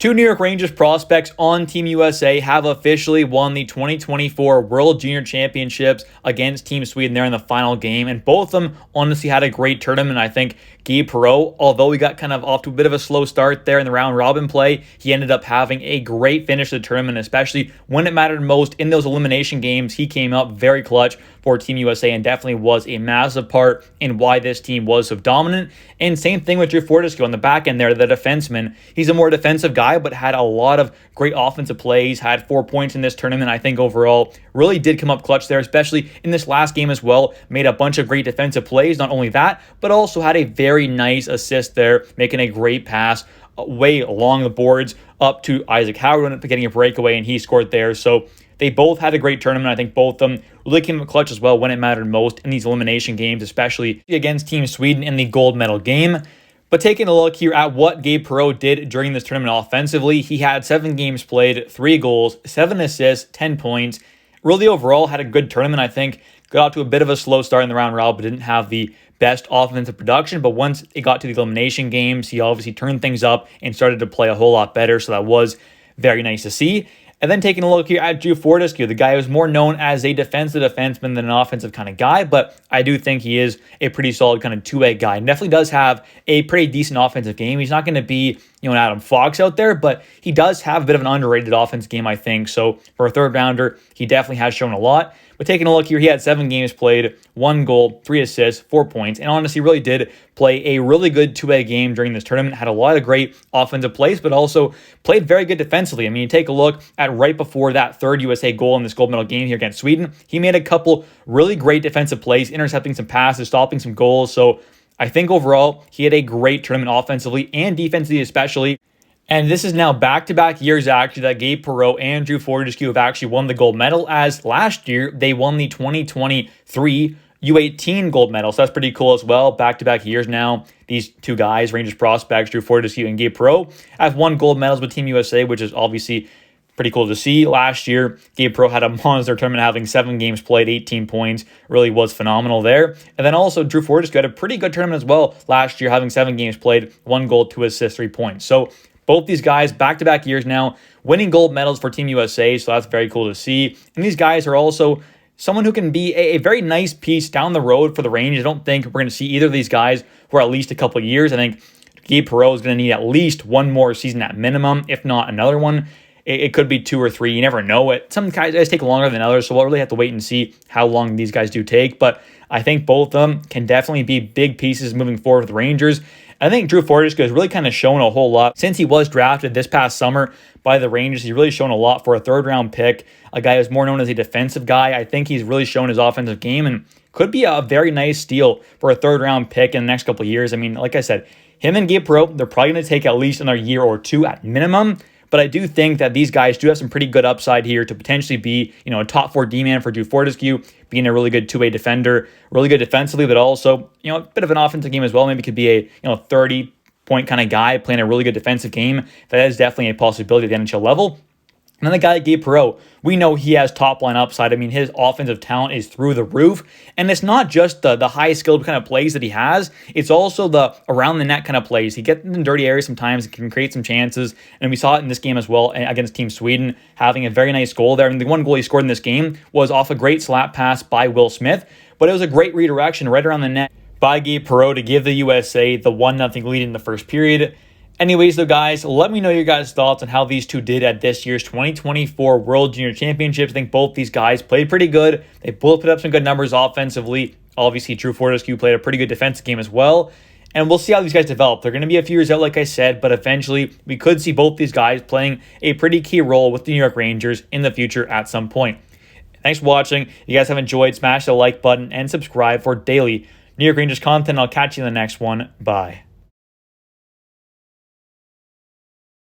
Two New York Rangers prospects on Team USA have officially won the 2024 World Junior Championships against Team Sweden there in the final game, and both of them honestly had a great tournament. I think Gabe Perreault, although he got kind of off to a bit of a slow start there in the round robin play, he ended up having a great finish to the tournament, especially when it mattered most in those elimination games. He came up very clutch for Team USA and definitely was a massive part in why this team was so dominant. And same thing with Fortescue on the back end there, the defenseman. He's a more defensive guy, but had a lot of great offensive plays, had 4 points in this tournament. I think overall really did come up clutch there, especially in this last game as well. Made a bunch of great defensive plays. Not only that, but also had a very nice assist there, making a great pass way along the boards up to Isaac Howard, ended up getting a breakaway, and he scored there. So they both had a great tournament. I think both of them really came up clutch as well when it mattered most in these elimination games, especially against Team Sweden in the gold medal game. But taking a look here at what Gabe Perreault did during this tournament offensively, he had 7 games played, 3 goals, 7 assists, 10 points. Really overall had a good tournament, I think. Got out to a bit of a slow start in the round robin, but didn't have the best offensive production. But once it got to the elimination games, he obviously turned things up and started to play a whole lot better. So that was very nice to see. And then taking a look here at Fortescue, the guy who's more known as a defensive defenseman than an offensive kind of guy, but I do think he is a pretty solid kind of two-way guy. And definitely does have a pretty decent offensive game. He's not going to be, an Adam Fox out there, but he does have a bit of an underrated offensive game, I think. So for a third rounder, he definitely has shown a lot. But taking a look here, he had 7 games played, 1 goal, 3 assists, 4 points, and honestly really did play a really good two-way game during this tournament. Had a lot of great offensive plays, but also played very good defensively. I mean, you take a look at right before that third USA goal in this gold medal game here against Sweden, he made a couple really great defensive plays, intercepting some passes, stopping some goals. So I think overall, he had a great tournament offensively and defensively especially. And this is now back-to-back years, actually, that Gabe Perreault and Fortescue have actually won the gold medal, as last year they won the 2023 U18 gold medal. So that's pretty cool as well. Back-to-back years now, these two guys, Rangers prospects, Fortescue and Gabe Perreault, have won gold medals with Team USA, which is obviously pretty cool to see. Last year, Gabe Perreault had a monster tournament, having 7 games played, 18 points. Really was phenomenal there. And then also, Fortescue had a pretty good tournament as well last year, having 7 games played, 1 goal, 2 assists, 3 points. So both these guys, back-to-back years now, winning gold medals for Team USA, so that's very cool to see. And these guys are also someone who can be a very nice piece down the road for the Rangers. I don't think we're going to see either of these guys for at least a couple of years. I think Gabe Perreault is going to need at least 1 more season at minimum, if not another one. It could be 2 or 3. You never know. Some guys take longer than others, so we'll really have to wait and see how long these guys do take. But I think both of them can definitely be big pieces moving forward with the Rangers. I think Fortescue has really kind of shown a whole lot since he was drafted this past summer by the Rangers. He's really shown a lot for a third-round pick, a guy who's more known as a defensive guy. I think he's really shown his offensive game and could be a very nice steal for a third-round pick in the next couple of years. I mean, like I said, him and Gabe Perreault, they're probably going to take at least another year or 2 at minimum. But I do think that these guys do have some pretty good upside here to potentially be, a top 4 D-man for Fortescue, being a really good two-way defender, really good defensively, but also, a bit of an offensive game as well. Maybe could be a, 30-point kind of guy playing a really good defensive game. That is definitely a possibility at the NHL level. And then the guy, Gabe Perreault, we know he has top-line upside. I mean, his offensive talent is through the roof. And it's not just the high-skilled kind of plays that he has. It's also the around-the-net kind of plays. He gets in dirty areas sometimes and can create some chances. And we saw it in this game as well against Team Sweden, having a very nice goal there. And the one goal he scored in this game was off a great slap pass by Will Smith. But it was a great redirection right around the net by Gabe Perreault to give the USA the 1-0 lead in the first period. Anyways, though, guys, let me know your guys' thoughts on how these two did at this year's 2024 World Junior Championships. I think both these guys played pretty good. They both put up some good numbers offensively. Obviously, Fortescue played a pretty good defensive game as well. And we'll see how these guys develop. They're going to be a few years out, like I said, but eventually we could see both these guys playing a pretty key role with the New York Rangers in the future at some point. Thanks for watching. If you guys have enjoyed, smash the like button and subscribe for daily New York Rangers content. I'll catch you in the next one. Bye.